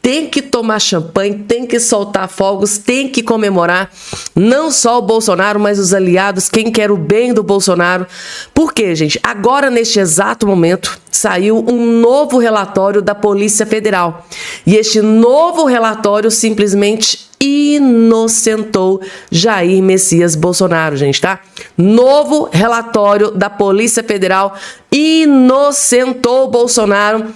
tem que tomar champanhe, tem que soltar fogos, tem que comemorar. Não só o Bolsonaro, mas os aliados, quem quer o bem do Bolsonaro. Por quê, gente? Agora, neste exato momento, saiu um novo relatório da Polícia Federal. E este novo relatório simplesmente inocentou Jair Messias Bolsonaro, gente, tá? Novo relatório da Polícia Federal inocentou Bolsonaro.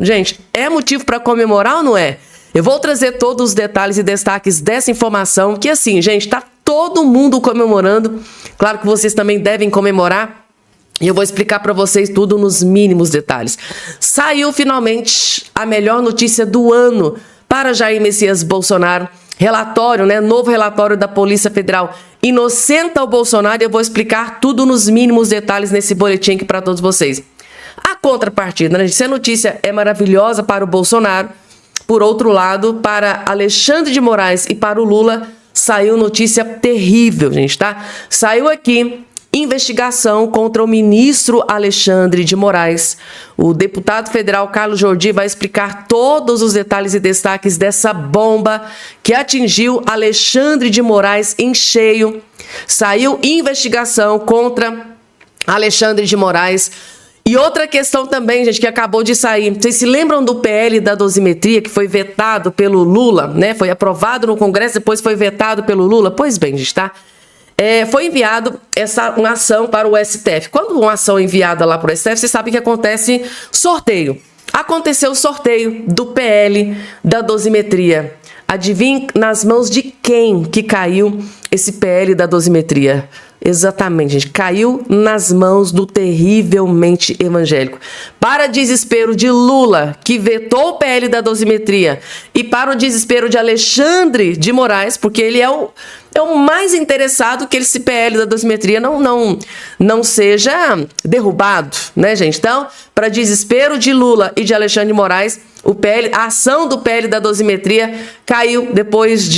Gente, é motivo para comemorar ou não é? Eu vou trazer todos os detalhes e destaques dessa informação, que assim, gente, tá todo mundo comemorando. Claro que vocês também devem comemorar. E eu vou explicar para vocês tudo nos mínimos detalhes. Saiu finalmente a melhor notícia do ano para Jair Messias Bolsonaro. Relatório, né? Novo relatório da Polícia Federal inocenta o Bolsonaro. E eu vou explicar tudo nos mínimos detalhes nesse boletim aqui para todos vocês. A contrapartida, né? Se a notícia é maravilhosa para o Bolsonaro, por outro lado, para Alexandre de Moraes e para o Lula, saiu notícia terrível, gente, tá? Saiu aqui investigação contra o ministro Alexandre de Moraes. O deputado federal Carlos Jordi vai explicar todos os detalhes e destaques dessa bomba que atingiu Alexandre de Moraes em cheio. Saiu investigação contra Alexandre de Moraes. E outra questão também, gente, que acabou de sair. Vocês se lembram do PL da dosimetria que foi vetado pelo Lula, né? Foi aprovado no Congresso, depois foi vetado pelo Lula? Pois bem, gente, tá? Foi enviado uma ação para o STF. Quando uma ação é enviada lá para o STF, você sabe que acontece sorteio. Aconteceu o sorteio do PL da dosimetria. Adivinhe nas mãos de quem que caiu esse PL da dosimetria? Exatamente, gente. Caiu nas mãos do terrivelmente evangélico. Para desespero de Lula, que vetou o PL da dosimetria, e para o desespero de Alexandre de Moraes, porque ele é o mais interessado que esse PL da dosimetria não seja derrubado, né, gente? Então, para desespero de Lula e de Alexandre de Moraes, a ação do PL da dosimetria caiu depois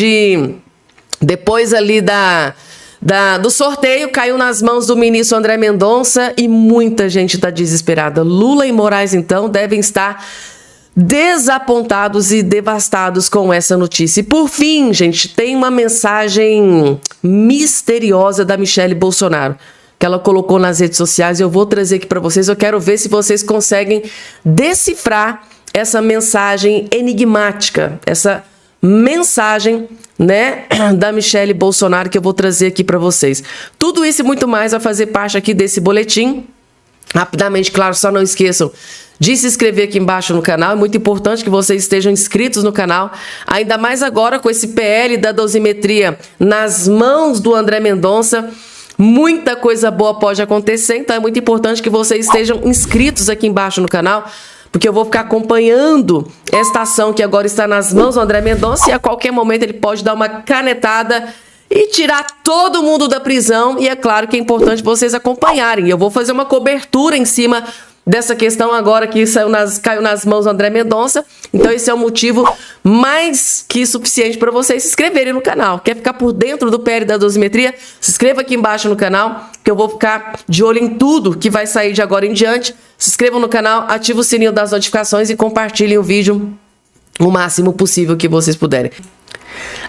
ali do sorteio, caiu nas mãos do ministro André Mendonça e muita gente está desesperada. Lula e Moraes, então, devem estar desapontados e devastados com essa notícia. E por fim, gente, tem uma mensagem misteriosa da Michelle Bolsonaro, que ela colocou nas redes sociais, e eu vou trazer aqui para vocês. Eu quero ver se vocês conseguem decifrar essa mensagem enigmática, essa mensagem, né, da Michelle Bolsonaro, que eu vou trazer aqui para vocês. Tudo isso e muito mais vai fazer parte aqui desse boletim. Rapidamente, claro, só não esqueçam de se inscrever aqui embaixo no canal. É muito importante que vocês estejam inscritos no canal, ainda mais agora com esse PL da dosimetria nas mãos do André Mendonça. Muita coisa boa pode acontecer, então é muito importante que vocês estejam inscritos aqui embaixo no canal, porque eu vou ficar acompanhando esta ação que agora está nas mãos do André Mendonça, e a qualquer momento ele pode dar uma canetada e tirar todo mundo da prisão. E é claro que é importante vocês acompanharem. Eu vou fazer uma cobertura em cima dessa questão agora que caiu nas mãos do André Mendonça. Então esse é o motivo mais que suficiente para vocês se inscreverem no canal. Quer ficar por dentro do PL da dosimetria? Se inscreva aqui embaixo no canal, que eu vou ficar de olho em tudo que vai sair de agora em diante. Se inscrevam no canal, ativem o sininho das notificações e compartilhem o vídeo o máximo possível que vocês puderem.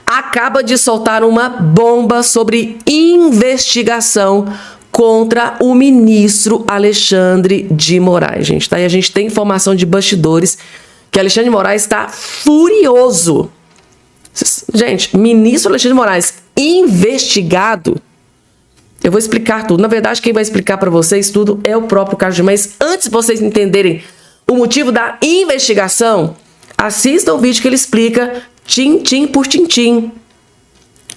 Acaba de soltar uma bomba sobre investigação contra o ministro Alexandre de Moraes, gente, tá? E a gente tem informação de bastidores que Alexandre de Moraes está furioso. Gente, ministro Alexandre de Moraes investigado. Eu vou explicar tudo. Na verdade, quem vai explicar para vocês tudo é o próprio Carlos Jordi. Mas antes de vocês entenderem o motivo da investigação, assistam o vídeo que ele explica tintim por tintim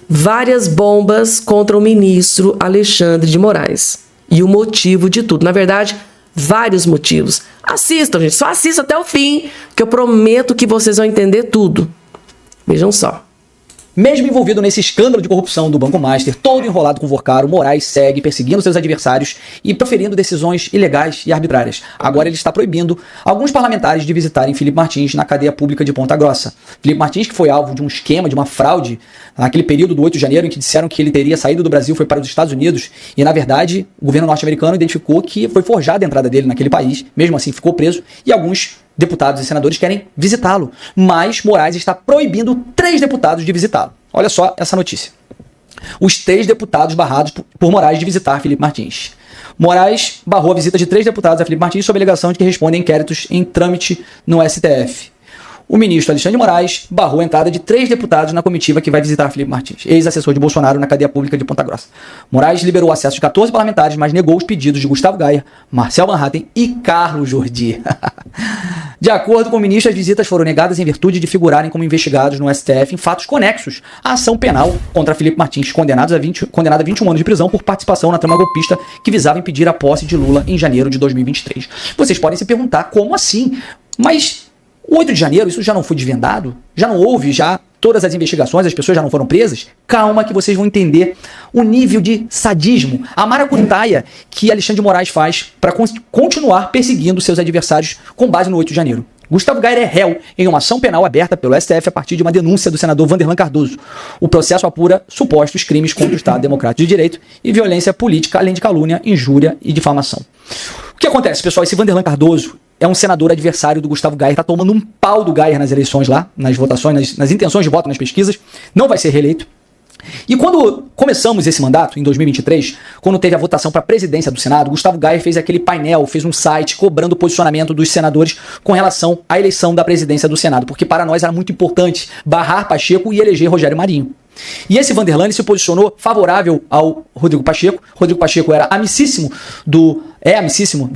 várias bombas contra o ministro Alexandre de Moraes e o motivo de tudo. Na verdade, vários motivos. Assistam, gente. Só assistam até o fim, que eu prometo que vocês vão entender tudo. Vejam só. Mesmo envolvido nesse escândalo de corrupção do Banco Master, todo enrolado com o Vorcaro, Moraes segue perseguindo seus adversários e proferindo decisões ilegais e arbitrárias. Agora ele está proibindo alguns parlamentares de visitarem Felipe Martins na cadeia pública de Ponta Grossa. Felipe Martins, que foi alvo de um esquema, de uma fraude, naquele período do 8 de janeiro, em que disseram que ele teria saído do Brasil, foi para os Estados Unidos, e na verdade o governo norte-americano identificou que foi forjada a entrada dele naquele país, mesmo assim ficou preso, e alguns deputados e senadores querem visitá-lo, mas Moraes está proibindo 3 deputados de visitá-lo. Olha só essa notícia. Os 3 deputados barrados por Moraes de visitar Felipe Martins. Moraes barrou a visita de 3 deputados a Felipe Martins sob a alegação de que respondem a inquéritos em trâmite no STF. O ministro Alexandre de Moraes barrou a entrada de 3 deputados na comitiva que vai visitar Felipe Martins, ex-assessor de Bolsonaro na cadeia pública de Ponta Grossa. Moraes liberou o acesso de 14 parlamentares, mas negou os pedidos de Gustavo Gaia, Marcel Van Hatten e Carlos Jordi. De acordo com o ministro, as visitas foram negadas em virtude de figurarem como investigados no STF em fatos conexos à ação penal contra Felipe Martins, condenado a 21 anos de prisão por participação na trama golpista que visava impedir a posse de Lula em janeiro de 2023. Vocês podem se perguntar como assim? Mas o 8 de janeiro, isso já não foi desvendado? Já não houve todas as investigações, as pessoas já não foram presas? Calma que vocês vão entender o nível de sadismo, a maracutaia que Alexandre de Moraes faz para continuar perseguindo seus adversários com base no 8 de janeiro. Gustavo Gaia é réu em uma ação penal aberta pelo STF a partir de uma denúncia do senador Vanderlan Cardoso. O processo apura supostos crimes contra o Estado Democrático de Direito e violência política, além de calúnia, injúria e difamação. O que acontece, pessoal? Esse Vanderlan Cardoso é um senador adversário do Gustavo Gaia, está tomando um pau do Gaia nas eleições lá, nas votações, nas intenções de voto, nas pesquisas, não vai ser reeleito. E quando começamos esse mandato, em 2023, quando teve a votação para a presidência do Senado, Gustavo Gaia fez aquele painel, fez um site cobrando o posicionamento dos senadores com relação à eleição da presidência do Senado, porque para nós era muito importante barrar Pacheco e eleger Rogério Marinho. E esse Vanderlan se posicionou favorável ao Rodrigo Pacheco. Rodrigo Pacheco era amicíssimo do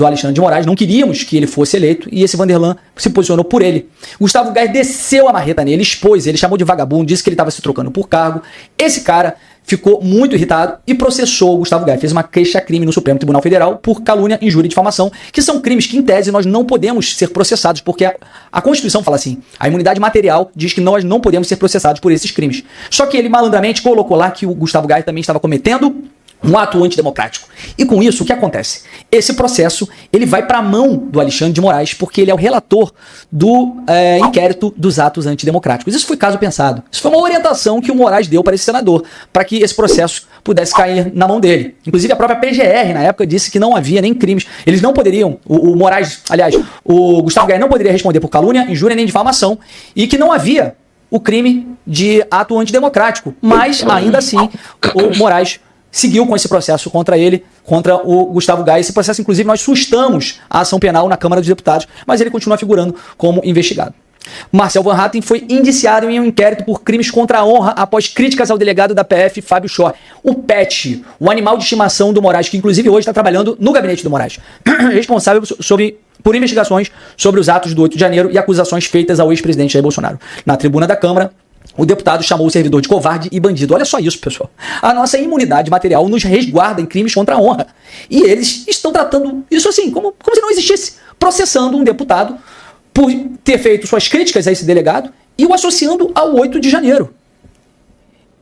Alexandre de Moraes, não queríamos que ele fosse eleito, e esse Vanderlan se posicionou por ele. Gustavo Gaia desceu a marreta nele, expôs ele, chamou de vagabundo, disse que ele estava se trocando por cargo. Esse cara ficou muito irritado e processou o Gustavo Gaia. Fez uma queixa-crime no Supremo Tribunal Federal por calúnia, injúria e difamação, que são crimes que, em tese, nós não podemos ser processados, porque a Constituição fala assim, a imunidade material diz que nós não podemos ser processados por esses crimes. Só que ele malandramente colocou lá que o Gustavo Gaia também estava cometendo um ato antidemocrático. E com isso, o que acontece? Esse processo, ele vai para a mão do Alexandre de Moraes, porque ele é o relator do inquérito dos atos antidemocráticos. Isso foi caso pensado. Isso foi uma orientação que o Moraes deu para esse senador, para que esse processo pudesse cair na mão dele. Inclusive, a própria PGR, na época, disse que não havia nem crimes. Eles não poderiam, o Moraes, aliás, o Gustavo Gaia não poderia responder por calúnia, injúria nem difamação, e que não havia o crime de ato antidemocrático. Mas, ainda assim, o Moraes seguiu com esse processo contra ele, contra o Gustavo Gaia. Esse processo, inclusive, nós sustamos a ação penal na Câmara dos Deputados, mas ele continua figurando como investigado. Marcel Van Hatten foi indiciado em um inquérito por crimes contra a honra após críticas ao delegado da PF, Fábio Schor. O Pet, o animal de estimação do Moraes, que inclusive hoje está trabalhando no gabinete do Moraes, responsável por investigações sobre os atos do 8 de janeiro e acusações feitas ao ex-presidente Jair Bolsonaro. Na tribuna da Câmara, o deputado chamou o servidor de covarde e bandido. Olha só isso, pessoal. A nossa imunidade material nos resguarda em crimes contra a honra. E eles estão tratando isso assim, como se não existisse. Processando um deputado por ter feito suas críticas a esse delegado e o associando ao 8 de janeiro.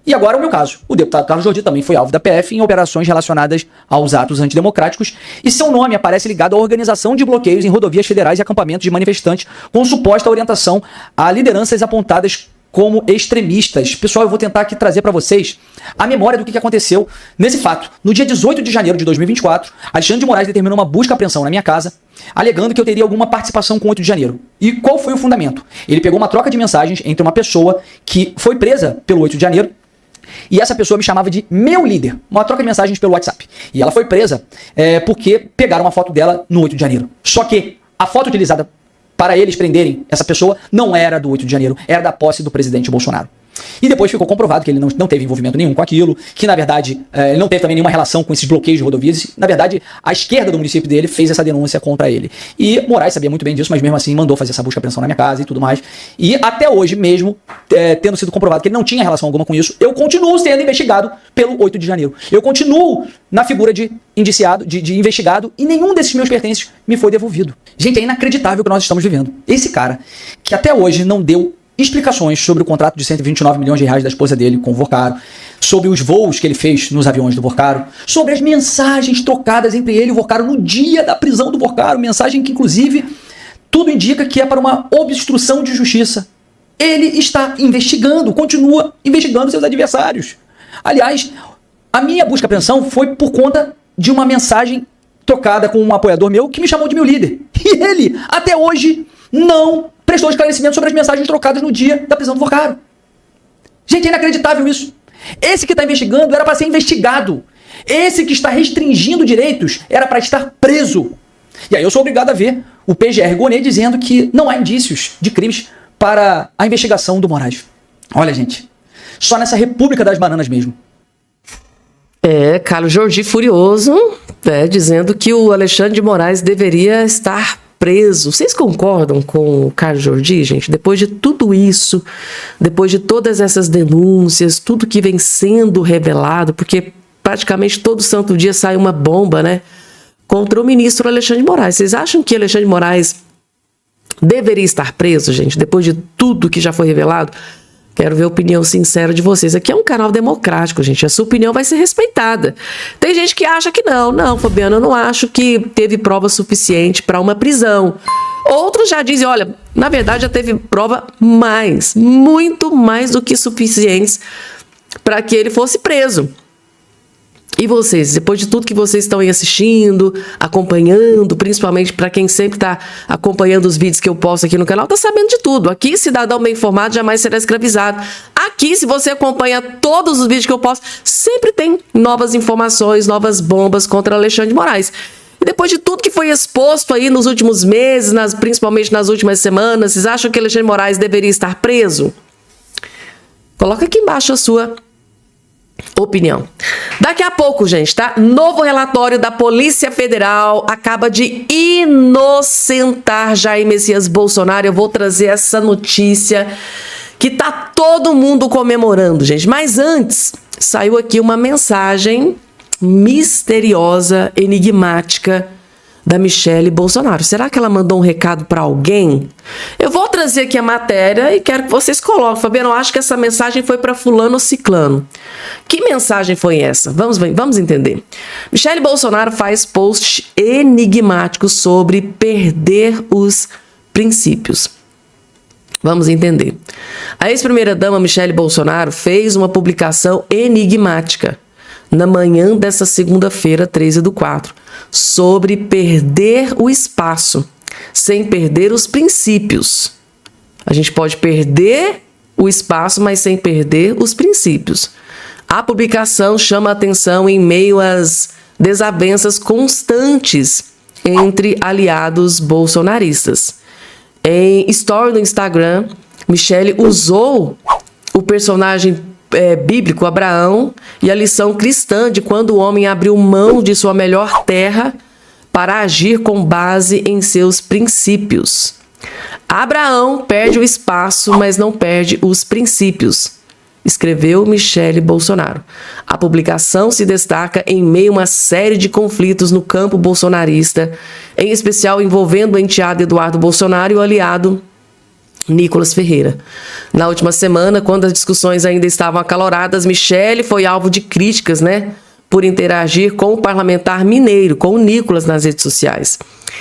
E agora o meu caso. O deputado Carlos Jordi também foi alvo da PF em operações relacionadas aos atos antidemocráticos e seu nome aparece ligado à organização de bloqueios em rodovias federais e acampamentos de manifestantes com suposta orientação a lideranças apontadas como extremistas. Pessoal, eu vou tentar aqui trazer para vocês a memória do que aconteceu nesse fato. No dia 18 de janeiro de 2024, Alexandre de Moraes determinou uma busca e apreensão na minha casa, alegando que eu teria alguma participação com o 8 de janeiro. E qual foi o fundamento? Ele pegou uma troca de mensagens entre uma pessoa que foi presa pelo 8 de janeiro e essa pessoa me chamava de meu líder. Uma troca de mensagens pelo WhatsApp. E ela foi presa porque pegaram uma foto dela no 8 de janeiro. Só que a foto utilizada para eles prenderem essa pessoa não era do 8 de janeiro, era da posse do presidente Bolsonaro. E depois ficou comprovado que ele não teve envolvimento nenhum com aquilo, que na verdade ele não teve também nenhuma relação com esses bloqueios de rodovias. Na verdade, a esquerda do município dele fez essa denúncia contra ele. E Moraes sabia muito bem disso, mas mesmo assim mandou fazer essa busca e apreensão na minha casa e tudo mais. E até hoje mesmo, tendo sido comprovado que ele não tinha relação alguma com isso, eu continuo sendo investigado pelo 8 de janeiro. Eu continuo na figura de indiciado, de investigado, e nenhum desses meus pertences me foi devolvido. Gente, é inacreditável o que nós estamos vivendo. Esse cara, que até hoje não deu explicações sobre o contrato de 129 milhões de reais da esposa dele com o Vorcaro, sobre os voos que ele fez nos aviões do Vorcaro, sobre as mensagens trocadas entre ele e o Vorcaro no dia da prisão do Vorcaro, mensagem que inclusive tudo indica que é para uma obstrução de justiça. Ele está investigando, continua investigando seus adversários. Aliás, a minha busca e apreensão foi por conta de uma mensagem trocada com um apoiador meu que me chamou de meu líder. E ele, até hoje, não prestou esclarecimento sobre as mensagens trocadas no dia da prisão do Porcaro. Gente, é inacreditável isso. Esse que está investigando era para ser investigado. Esse que está restringindo direitos era para estar preso. E aí eu sou obrigado a ver o PGR Gonê dizendo que não há indícios de crimes para a investigação do Moraes. Olha, gente, só nessa República das Bananas mesmo. Carlos Jordi furioso, dizendo que o Alexandre de Moraes deveria estar preso. Vocês concordam com o Carlos Jordi, gente? Depois de tudo isso, depois de todas essas denúncias, tudo que vem sendo revelado, porque praticamente todo santo dia sai uma bomba, né? Contra o ministro Alexandre de Moraes. Vocês acham que Alexandre de Moraes deveria estar preso, gente? Depois de tudo que já foi revelado? Quero ver a opinião sincera de vocês. Aqui é um canal democrático, gente. A sua opinião vai ser respeitada. Tem gente que acha que não. Não, Fabiana, eu não acho que teve prova suficiente para uma prisão. Outros já dizem, olha, na verdade já teve prova mais, muito mais do que suficientes para que ele fosse preso. E vocês, depois de tudo que vocês estão aí assistindo, acompanhando, principalmente para quem sempre está acompanhando os vídeos que eu posto aqui no canal, está sabendo de tudo. Aqui, cidadão bem informado jamais será escravizado. Aqui, se você acompanha todos os vídeos que eu posto, sempre tem novas informações, novas bombas contra Alexandre de Moraes. E depois de tudo que foi exposto aí nos últimos meses, principalmente nas últimas semanas, vocês acham que Alexandre de Moraes deveria estar preso? Coloca aqui embaixo a sua opinião. Daqui a pouco, gente, tá? Novo relatório da Polícia Federal acaba de inocentar Jair Messias Bolsonaro. Eu vou trazer essa notícia que tá todo mundo comemorando, gente. Mas antes, saiu aqui uma mensagem misteriosa, enigmática da Michele Bolsonaro. Será que ela mandou um recado para alguém? Eu vou trazer aqui a matéria e quero que vocês coloquem. Fabiano, eu acho que essa mensagem foi para fulano ou ciclano. Que mensagem foi essa? Vamos entender. Michele Bolsonaro faz post enigmático sobre perder os princípios. Vamos entender. A ex-primeira-dama Michele Bolsonaro fez uma publicação enigmática na manhã dessa segunda-feira, 13/4, sobre perder o espaço, sem perder os princípios. A gente pode perder o espaço, mas sem perder os princípios. A publicação chama a atenção em meio às desavenças constantes entre aliados bolsonaristas. Em story no Instagram, Michele usou o personagem bíblico Abraão e a lição cristã de quando o homem abriu mão de sua melhor terra para agir com base em seus princípios. Abraão perde o espaço, mas não perde os princípios, escreveu Michele Bolsonaro. A publicação se destaca em meio a uma série de conflitos no campo bolsonarista, em especial envolvendo o enteado Eduardo Bolsonaro e o aliado Nicolas Ferreira. Na última semana, quando as discussões ainda estavam acaloradas, Michele foi alvo de críticas, por interagir com o parlamentar mineiro, com o Nicolas, nas redes sociais.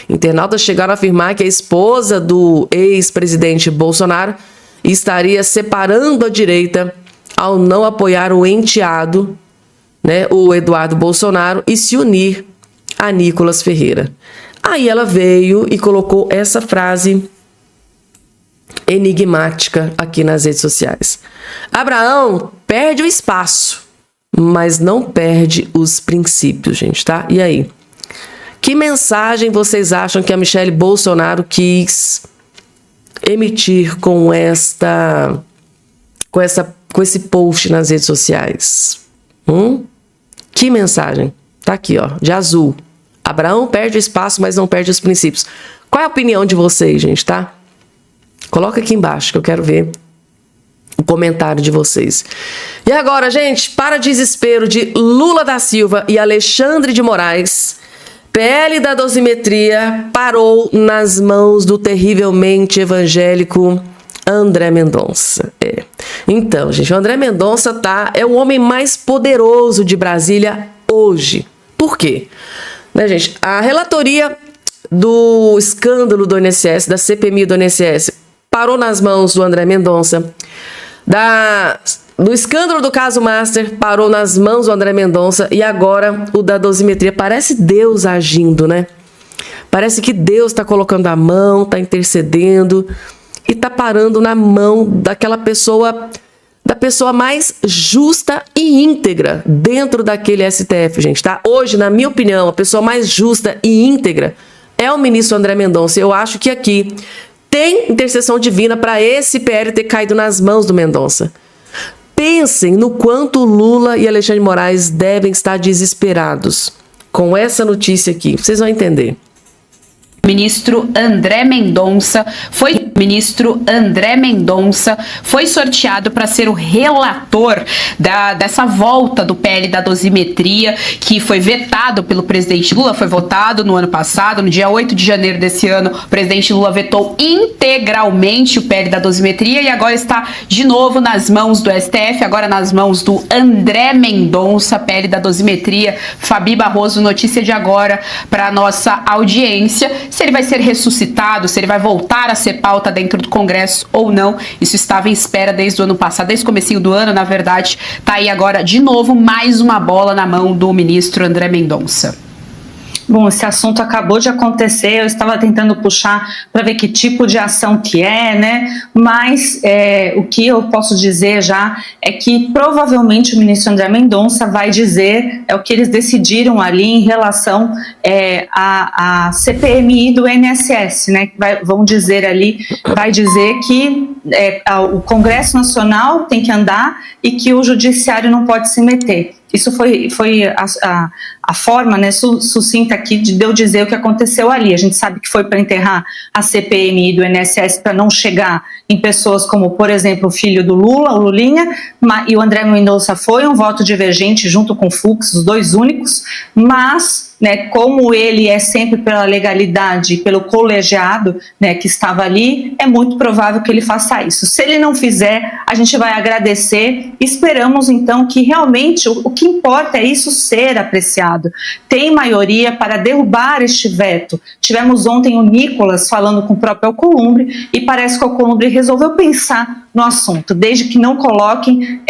Internautas chegaram a afirmar que a esposa do ex-presidente Bolsonaro estaria separando a direita ao não apoiar o enteado, o Eduardo Bolsonaro, e se unir a Nicolas Ferreira. Aí ela veio e colocou essa frase enigmática aqui nas redes sociais. Abraão perde o espaço, mas não perde os princípios, gente, tá? E aí? Que mensagem vocês acham que a Michele Bolsonaro quis emitir com esse post nas redes sociais? Que mensagem? Tá aqui, ó, de azul. Abraão perde o espaço, mas não perde os princípios. Qual é a opinião de vocês, gente, tá? Coloca aqui embaixo que eu quero ver o comentário de vocês. E agora, gente, para desespero de Lula da Silva e Alexandre de Moraes, PL da dosimetria parou nas mãos do terrivelmente evangélico André Mendonça. Então, gente, o André Mendonça é o homem mais poderoso de Brasília hoje. Por quê? Gente, a relatoria do escândalo do INSS, da CPMI do INSS, parou nas mãos do André Mendonça. Do escândalo do caso Master, parou nas mãos do André Mendonça. E agora o da dosimetria. Parece Deus agindo, Parece que Deus está colocando a mão, está intercedendo e está parando na mão daquela pessoa, da pessoa mais justa e íntegra dentro daquele STF, gente, tá? Hoje, na minha opinião, a pessoa mais justa e íntegra é o ministro André Mendonça. Eu acho que aqui tem intercessão divina para esse PL ter caído nas mãos do Mendonça. Pensem no quanto Lula e Alexandre de Moraes devem estar desesperados com essa notícia aqui. Vocês vão entender. Ministro André Mendonça foi sorteado para ser o relator dessa volta do PL da dosimetria, que foi vetado pelo presidente Lula, foi votado no ano passado, no dia 8 de janeiro desse ano, o presidente Lula vetou integralmente o PL da dosimetria e agora está de novo nas mãos do STF, agora nas mãos do André Mendonça, PL da dosimetria. Fabi Barroso, notícia de agora para a nossa audiência. Se ele vai ser ressuscitado, se ele vai voltar a ser pauta dentro do Congresso ou não, isso estava em espera desde o ano passado, desde o comecinho do ano, na verdade, tá aí agora de novo mais uma bola na mão do ministro André Mendonça. Bom, esse assunto acabou de acontecer, eu estava tentando puxar para ver que tipo de ação que é, né? Mas o que eu posso dizer já é que provavelmente o ministro André Mendonça vai dizer o que eles decidiram ali em relação à CPMI do INSS, né? Vão dizer ali, vai dizer que o Congresso Nacional tem que andar e que o Judiciário não pode se meter. Isso foi a forma, né, sucinta aqui de eu dizer o que aconteceu ali. A gente sabe que foi para enterrar a CPMI do INSS para não chegar em pessoas como, por exemplo, o filho do Lula, o Lulinha, e o André Mendonça foi um voto divergente junto com o Fux, os dois únicos, mas, né, como ele é sempre pela legalidade, pelo colegiado, né, que estava ali, é muito provável que ele faça isso. Se ele não fizer, a gente vai agradecer. Esperamos, então, que realmente o que importa é isso ser apreciado. Tem maioria para derrubar este veto. Tivemos ontem o Nicolas falando com o próprio Alcolumbre e parece que o Alcolumbre resolveu pensar no assunto, desde que não coloquem,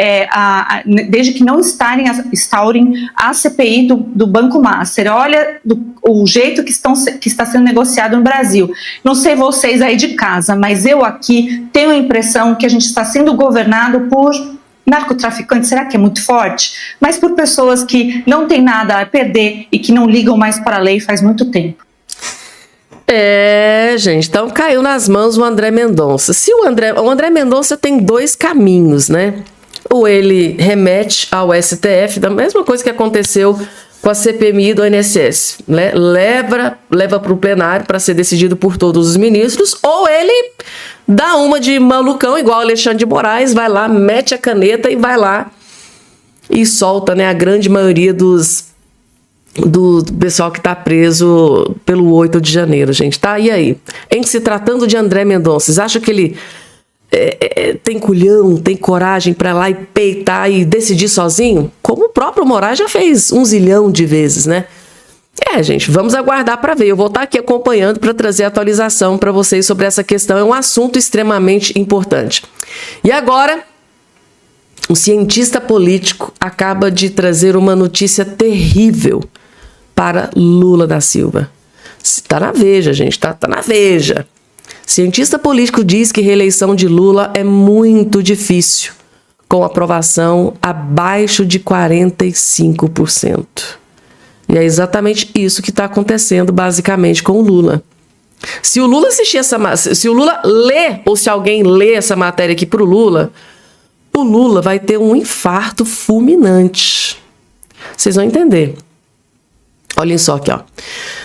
desde que não instaurem a CPI do Banco Master. Olha o jeito que está sendo negociado no Brasil. Não sei vocês aí de casa, mas eu aqui tenho a impressão que a gente está sendo governado por narcotraficantes, será que é muito forte? Mas por pessoas que não têm nada a perder e que não ligam mais para a lei faz muito tempo. Gente, então caiu nas mãos o André Mendonça. O André Mendonça tem dois caminhos, né? Ou ele remete ao STF, da mesma coisa que aconteceu com a CPMI do INSS, né? Leva para o plenário para ser decidido por todos os ministros, ou ele dá uma de malucão, igual Alexandre de Moraes, vai lá, mete a caneta e vai lá e solta, né, a grande maioria do pessoal que está preso pelo 8 de janeiro, gente, tá? E aí? Em se tratando de André Mendonça, vocês acham que ele tem culhão, tem coragem para ir lá e peitar e decidir sozinho? Como o próprio Moraes já fez 1 zilhão de vezes, né? Gente, vamos aguardar para ver. Eu vou estar aqui acompanhando para trazer atualização para vocês sobre essa questão. É um assunto extremamente importante. E agora, um cientista político acaba de trazer uma notícia terrível para Lula da Silva. Está na Veja, gente, está na Veja. Cientista político diz que reeleição de Lula é muito difícil, com aprovação abaixo de 45%. E é exatamente isso que está acontecendo, basicamente, com o Lula. Se o Lula assistir se o Lula ler, ou se alguém lê essa matéria aqui para o Lula vai ter um infarto fulminante. Vocês vão entender. Olhem só aqui, ó.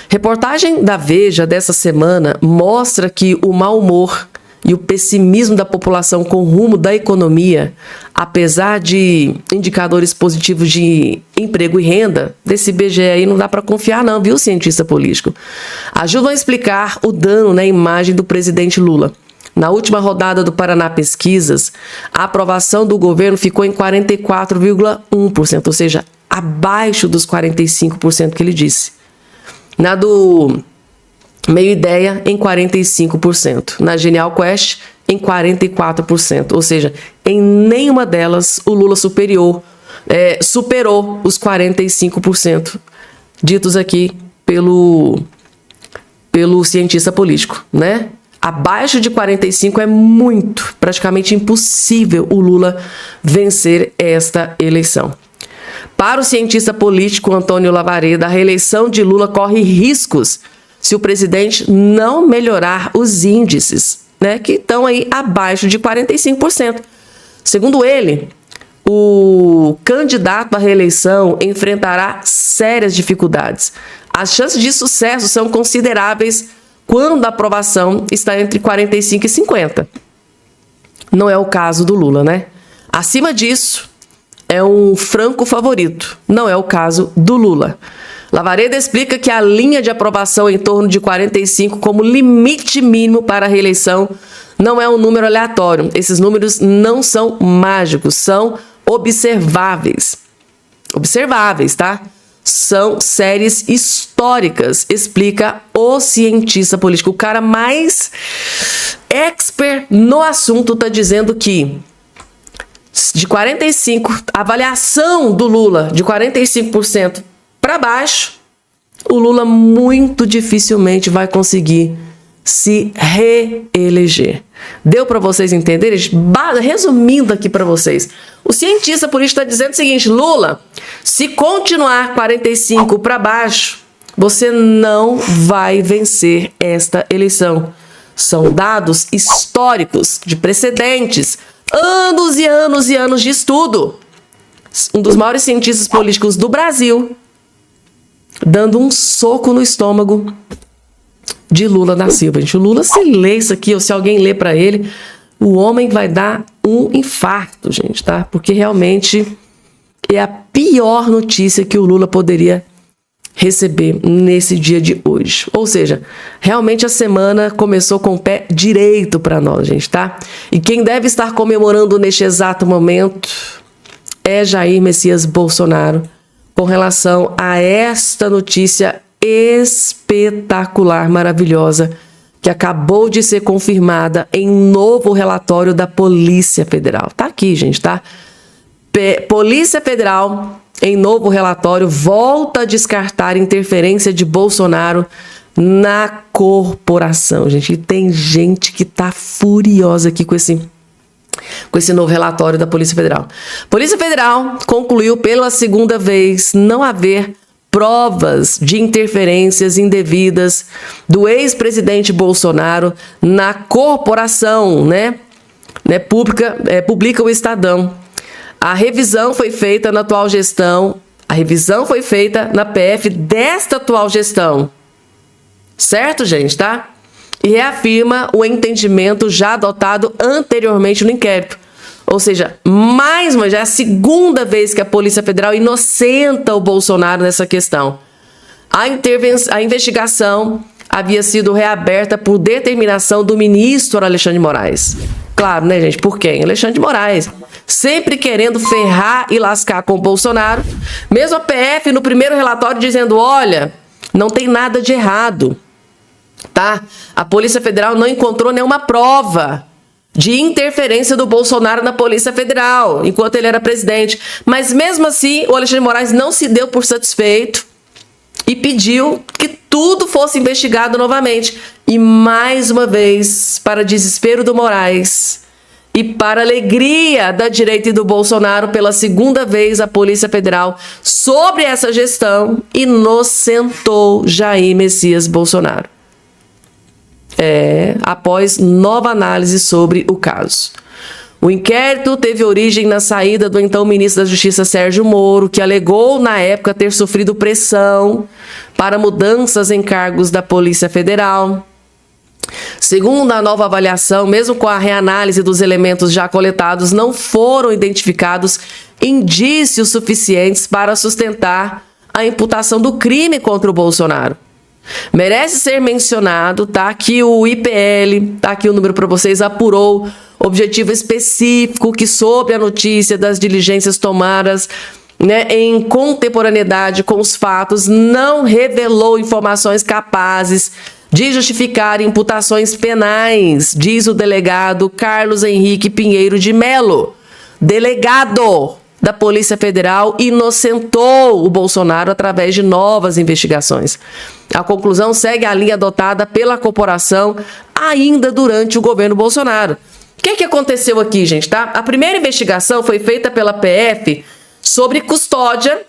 Reportagem da Veja dessa semana mostra que o mau humor e o pessimismo da população com o rumo da economia, apesar de indicadores positivos de emprego e renda, desse IBGE aí não dá para confiar não, viu, cientista político? Ajudam a explicar o dano na imagem do presidente Lula. Na última rodada do Paraná Pesquisas, a aprovação do governo ficou em 44,1%, ou seja, abaixo dos 45% que ele disse. Na do Meio Ideia, em 45%. Na Genial Quest, em 44%. Ou seja, em nenhuma delas o Lula superou os 45% ditos aqui pelo pelo cientista político, né? Abaixo de 45 é muito, praticamente impossível o Lula vencer esta eleição. Para o cientista político Antônio Lavareda, a reeleição de Lula corre riscos se o presidente não melhorar os índices, né, que estão aí abaixo de 45%. Segundo ele, o candidato à reeleição enfrentará sérias dificuldades. As chances de sucesso são consideráveis quando a aprovação está entre 45 e 50. Não é o caso do Lula, né? Acima disso, é um franco favorito. Não é o caso do Lula. Lavareda explica que a linha de aprovação em torno de 45 como limite mínimo para a reeleição não é um número aleatório. Esses números não são mágicos, são observáveis. Observáveis, tá? São séries históricas, explica o cientista político. O cara mais expert no assunto está dizendo que de 45, a avaliação do Lula de 45% para baixo, o Lula muito dificilmente vai conseguir se reeleger. Deu para vocês entenderem? Resumindo aqui para vocês, o cientista político está dizendo o seguinte: Lula, se continuar 45 para baixo, você não vai vencer esta eleição. São dados históricos, de precedentes, anos e anos e anos de estudo. Um dos maiores cientistas políticos do Brasil dando um soco no estômago de Lula da Silva. Gente, o Lula, se lê isso aqui, ou se alguém lê para ele, o homem vai dar um infarto, gente, tá? Porque realmente é a pior notícia que o Lula poderia receber nesse dia de hoje. Ou seja, realmente a semana começou com o pé direito para nós, gente, tá? E quem deve estar comemorando neste exato momento é Jair Messias Bolsonaro, com relação a esta notícia espetacular, maravilhosa, que acabou de ser confirmada em novo relatório da Polícia Federal. Tá aqui, gente, tá? Polícia Federal, em novo relatório, volta a descartar interferência de Bolsonaro na corporação, gente. E tem gente que tá furiosa aqui com esse novo relatório da Polícia Federal. Polícia Federal concluiu pela segunda vez não haver provas de interferências indevidas do ex-presidente Bolsonaro na corporação, publica o Estadão. A revisão foi feita na atual gestão, a revisão foi feita na PF desta atual gestão. Certo, gente, tá? E reafirma o entendimento já adotado anteriormente no inquérito. Ou seja, já é a segunda vez que a Polícia Federal inocenta o Bolsonaro nessa questão. A investigação havia sido reaberta por determinação do ministro Alexandre de Moraes. Claro, né, gente? Por quem? Alexandre de Moraes. Sempre querendo ferrar e lascar com o Bolsonaro. Mesmo a PF no primeiro relatório dizendo, olha, não tem nada de errado. Tá? A Polícia Federal não encontrou nenhuma prova de interferência do Bolsonaro na Polícia Federal, enquanto ele era presidente. Mas mesmo assim, o Alexandre de Moraes não se deu por satisfeito e pediu que tudo fosse investigado novamente. E mais uma vez, para desespero do Moraes e para alegria da direita e do Bolsonaro, pela segunda vez a Polícia Federal, sobre essa gestão, inocentou Jair Messias Bolsonaro. Após nova análise sobre o caso. O inquérito teve origem na saída do então ministro da Justiça Sérgio Moro, que alegou na época ter sofrido pressão para mudanças em cargos da Polícia Federal. Segundo a nova avaliação, mesmo com a reanálise dos elementos já coletados, não foram identificados indícios suficientes para sustentar a imputação do crime contra o Bolsonaro. Merece ser mencionado, tá, que o IPL, tá aqui o número para vocês, apurou objetivo específico que, sob a notícia das diligências tomadas, em contemporaneidade com os fatos, não revelou informações capazes de justificar imputações penais, diz o delegado Carlos Henrique Pinheiro de Melo. Delegado, da Polícia Federal inocentou o Bolsonaro através de novas investigações. A conclusão segue a linha adotada pela corporação ainda durante o governo Bolsonaro. O que aconteceu aqui, gente, tá? A primeira investigação foi feita pela PF sobre custódia,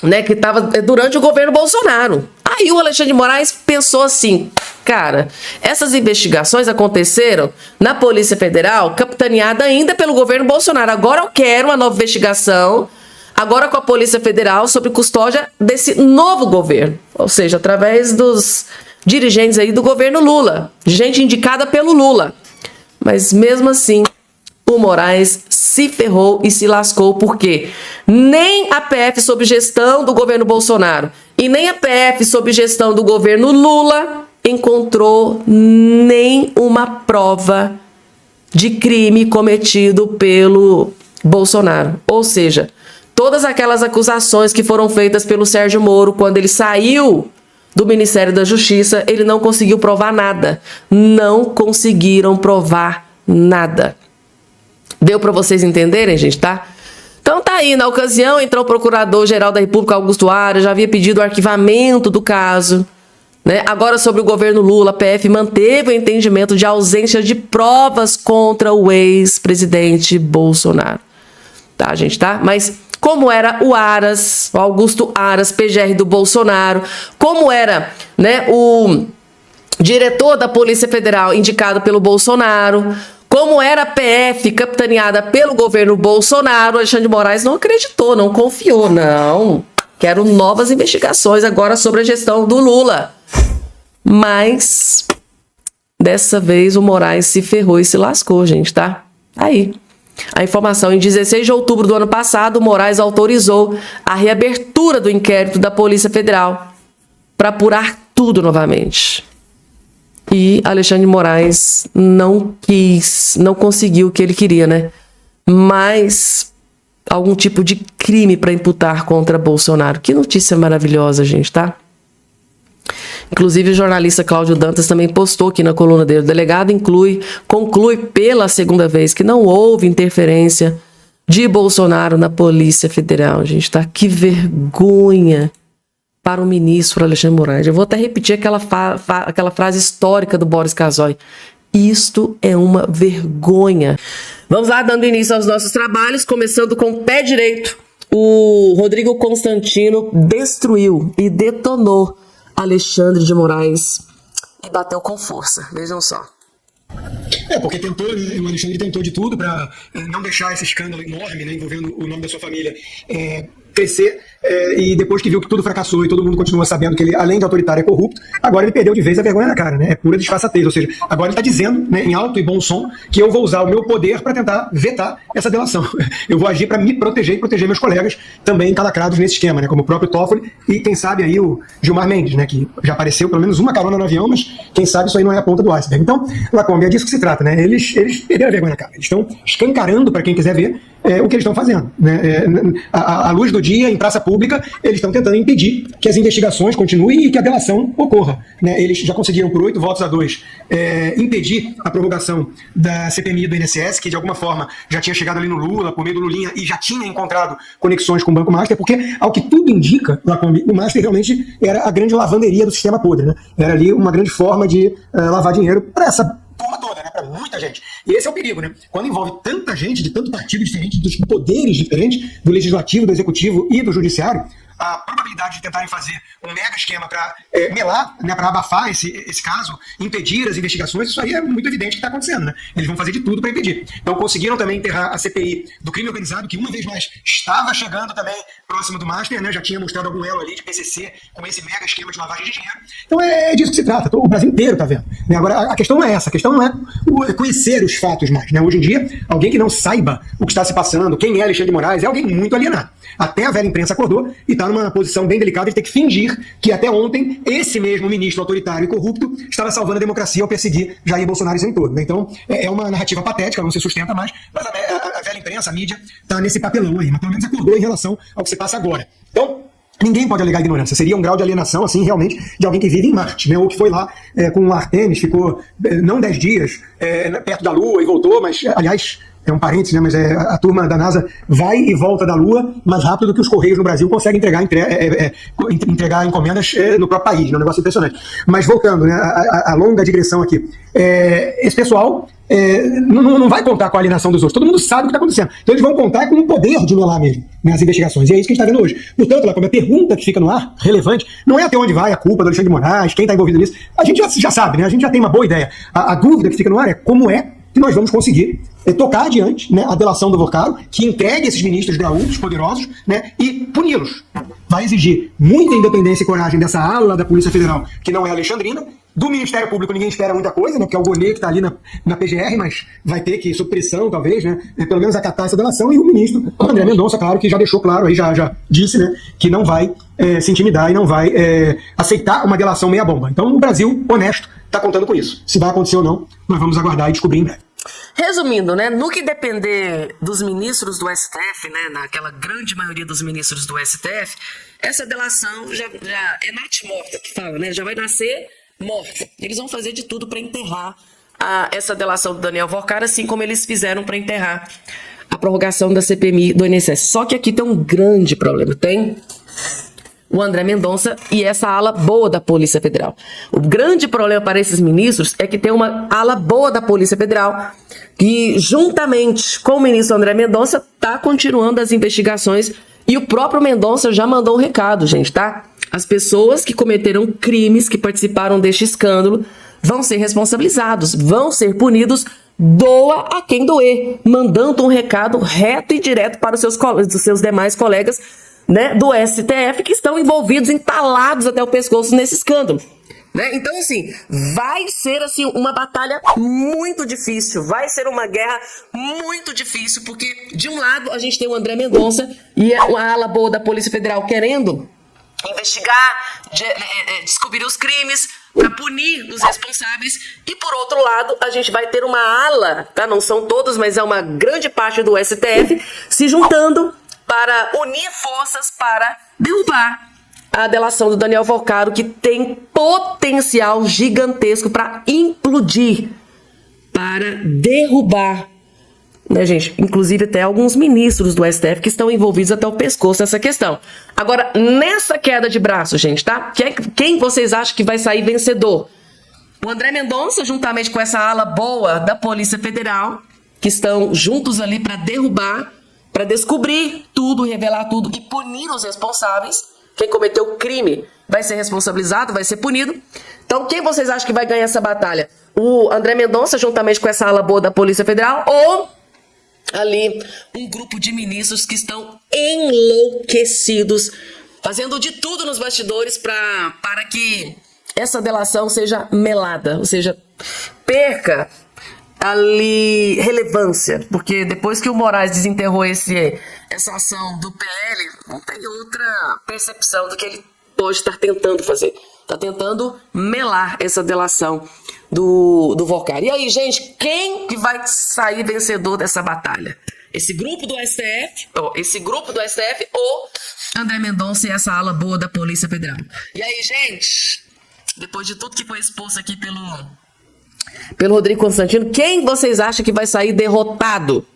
né, que estava durante o governo Bolsonaro. Aí o Alexandre de Moraes pensou assim, cara, essas investigações aconteceram na Polícia Federal, capitaneada ainda pelo governo Bolsonaro. Agora eu quero uma nova investigação, agora com a Polícia Federal, sobre custódia desse novo governo. Ou seja, através dos dirigentes aí do governo Lula, gente indicada pelo Lula. Mas mesmo assim, o Moraes se ferrou e se lascou, porque nem a PF sob gestão do governo Bolsonaro e nem a PF sob gestão do governo Lula encontrou nenhuma prova de crime cometido pelo Bolsonaro. Ou seja, todas aquelas acusações que foram feitas pelo Sérgio Moro quando ele saiu do Ministério da Justiça, ele não conseguiu provar nada. Não conseguiram provar nada. Deu para vocês entenderem, gente, tá? Então tá aí, na ocasião, entrou o Procurador-Geral da República, Augusto Aras, já havia pedido o arquivamento do caso, né? Agora, sobre o governo Lula, a PF manteve o entendimento de ausência de provas contra o ex-presidente Bolsonaro. Tá, gente, tá? Mas como era o Aras, o Augusto Aras, PGR do Bolsonaro, como era, né, o diretor da Polícia Federal indicado pelo Bolsonaro, como era a PF capitaneada pelo governo Bolsonaro, Alexandre de Moraes não acreditou, não confiou, não. Quero novas investigações agora sobre a gestão do Lula. Mas dessa vez o Moraes se ferrou e se lascou, gente, tá? Aí. A informação: em 16 de outubro do ano passado, o Moraes autorizou a reabertura do inquérito da Polícia Federal para apurar tudo novamente. E Alexandre de Moraes não conseguiu o que ele queria, né? Mas algum tipo de crime para imputar contra Bolsonaro. Que notícia maravilhosa, gente, tá? Inclusive, o jornalista Cláudio Dantas também postou aqui na coluna dele: o delegado conclui pela segunda vez que não houve interferência de Bolsonaro na Polícia Federal. Gente, tá? Que vergonha para o ministro Alexandre de Moraes. Eu vou até repetir aquela frase histórica do Boris Casoy. Isto é uma vergonha. Vamos lá, dando início aos nossos trabalhos, começando com o pé direito. O Rodrigo Constantino destruiu e detonou Alexandre de Moraes e bateu com força. Vejam só. Porque o Alexandre tentou de tudo para não deixar esse escândalo enorme, né, envolvendo o nome da sua família, crescer, e depois que viu que tudo fracassou e todo mundo continua sabendo que ele, além de autoritário, é corrupto, agora ele perdeu de vez a vergonha na cara, né? É pura disfarçatez. Ou seja, agora ele está dizendo, né, em alto e bom som, que eu vou usar o meu poder para tentar vetar essa delação. Eu vou agir para me proteger e proteger meus colegas também encalacrados nesse esquema, né? Como o próprio Toffoli e, quem sabe, aí o Gilmar Mendes, né? Que já apareceu pelo menos uma carona no avião, mas quem sabe isso aí não é a ponta do iceberg. Então, Lacombe, é disso que se trata, né? Eles perderam a vergonha na cara. Eles estão escancarando, para quem quiser ver, o que eles estão fazendo, né? À luz do dia, em praça pública, eles estão tentando impedir que as investigações continuem e que a delação ocorra, né? Eles já conseguiram, por 8 votos a 2, impedir a prorrogação da CPMI do INSS, que de alguma forma já tinha chegado ali no Lula, por meio do Lulinha, e já tinha encontrado conexões com o Banco Master, porque, ao que tudo indica, Lacombe, o Master realmente era a grande lavanderia do sistema podre, né? Era ali uma grande forma de lavar dinheiro para essa turma toda, né? Para muita gente. E esse é o perigo, né? Quando envolve tanta gente, de tanto partido diferente, dos poderes diferentes, do legislativo, do executivo e do judiciário, a probabilidade de tentarem fazer um mega esquema para melar, né, para abafar esse caso, impedir as investigações, isso aí é muito evidente que está acontecendo, né? Eles vão fazer de tudo para impedir. Então conseguiram também enterrar a CPI do crime organizado, que uma vez mais estava chegando também próximo do Master, né? Já tinha mostrado algum elo ali de PCC com esse mega esquema de lavagem de dinheiro. Então é disso que se trata. O Brasil inteiro está vendo. Agora, a questão não é essa. A questão não é conhecer os fatos mais, né? Hoje em dia, alguém que não saiba o que está se passando, quem é Alexandre de Moraes, é alguém muito alienado. Até a velha imprensa acordou e está numa posição bem delicada de ter que fingir que até ontem esse mesmo ministro autoritário e corrupto estava salvando a democracia ao perseguir Jair Bolsonaro e seu entorno. Então é uma narrativa patética, não se sustenta mais, mas a velha imprensa, a mídia, está nesse papelão aí, mas pelo menos acordou em relação ao que se passa agora. Então, ninguém pode alegar ignorância. Seria um grau de alienação, assim, realmente, de alguém que vive em Marte, né? Ou que foi lá com o Artemis, ficou não 10 dias perto da Lua e voltou, mas, aliás, é um parênteses, né, mas a turma da NASA vai e volta da Lua mais rápido do que os Correios no Brasil conseguem entregar encomendas no próprio país, né, um negócio impressionante. Mas voltando, né, a longa digressão aqui, esse pessoal não vai contar com a alienação dos outros, todo mundo sabe o que está acontecendo, então eles vão contar com o poder de melar mesmo nas investigações, e é isso que a gente está vendo hoje. Portanto, a pergunta que fica no ar, relevante, não é até onde vai a culpa do Alexandre de Moraes, quem está envolvido nisso, a gente já sabe, né, a gente já tem uma boa ideia. A dúvida que fica no ar é como é que nós vamos conseguir tocar adiante, né, a delação do Vorcaro, que entregue esses ministros graúdos, poderosos, né, e puni-los. Vai exigir muita independência e coragem dessa ala da Polícia Federal, que não é alexandrina. Do Ministério Público ninguém espera muita coisa, né, porque é o Gonê que está ali na PGR, mas vai ter que, sob pressão, talvez, né, pelo menos acatar essa delação. E o ministro André Mendonça, claro, que já deixou claro, aí já disse, né, que não vai se intimidar e não vai aceitar uma delação meia-bomba. Então, o Brasil, honesto, está contando com isso. Se vai acontecer ou não, nós vamos aguardar e descobrir em breve. Resumindo, né, no que depender dos ministros do STF, né, naquela grande maioria dos ministros do STF, essa delação já é morta, que fala, né, já vai nascer morta. Eles vão fazer de tudo para enterrar essa delação do Daniel Vorcaro, assim como eles fizeram para enterrar a prorrogação da CPMI do INSS. Só que aqui tem um grande problema, tem o André Mendonça e essa ala boa da Polícia Federal. O grande problema para esses ministros é que tem uma ala boa da Polícia Federal que, juntamente com o ministro André Mendonça, está continuando as investigações, e o próprio Mendonça já mandou um recado, gente, tá? As pessoas que cometeram crimes, que participaram deste escândalo, vão ser responsabilizados, vão ser punidos, doa a quem doer, mandando um recado reto e direto para os seus demais colegas, né, do STF, que estão envolvidos, entalados até o pescoço nesse escândalo. Né? Então, assim, vai ser assim, uma batalha muito difícil, vai ser uma guerra muito difícil, porque, de um lado, a gente tem o André Mendonça e a ala boa da Polícia Federal querendo investigar, descobrir os crimes, para punir os responsáveis, e por outro lado a gente vai ter uma ala, tá? Não são todos, mas é uma grande parte do STF se juntando para unir forças para derrubar a delação do Daniel Vorcaro, que tem potencial gigantesco para implodir, para derrubar, né, gente? Inclusive até alguns ministros do STF que estão envolvidos até o pescoço nessa questão. Agora, nessa queda de braço, gente, tá? Quem vocês acham que vai sair vencedor? O André Mendonça, juntamente com essa ala boa da Polícia Federal, que estão juntos ali para derrubar, para descobrir tudo, revelar tudo e punir os responsáveis. Quem cometeu o crime vai ser responsabilizado, vai ser punido. Então, quem vocês acham que vai ganhar essa batalha? O André Mendonça, juntamente com essa ala boa da Polícia Federal, ou ali um grupo de ministros que estão enlouquecidos, fazendo de tudo nos bastidores para que essa delação seja melada, ou seja, perca ali relevância, porque depois que o Moraes desenterrou essa ação do PL, não tem outra percepção do que ele pode estar tentando fazer. Está tentando melar essa delação do Vorcaro. E aí, gente, quem que vai sair vencedor dessa batalha? Esse grupo do STF ou André Mendonça e essa ala boa da Polícia Federal? E aí, gente, depois de tudo que foi exposto aqui pelo Rodrigo Constantino, quem vocês acham que vai sair derrotado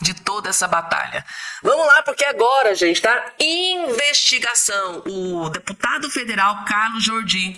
de toda essa batalha? Vamos lá, porque agora, gente, tá? Investigação. O deputado federal Carlos Jordi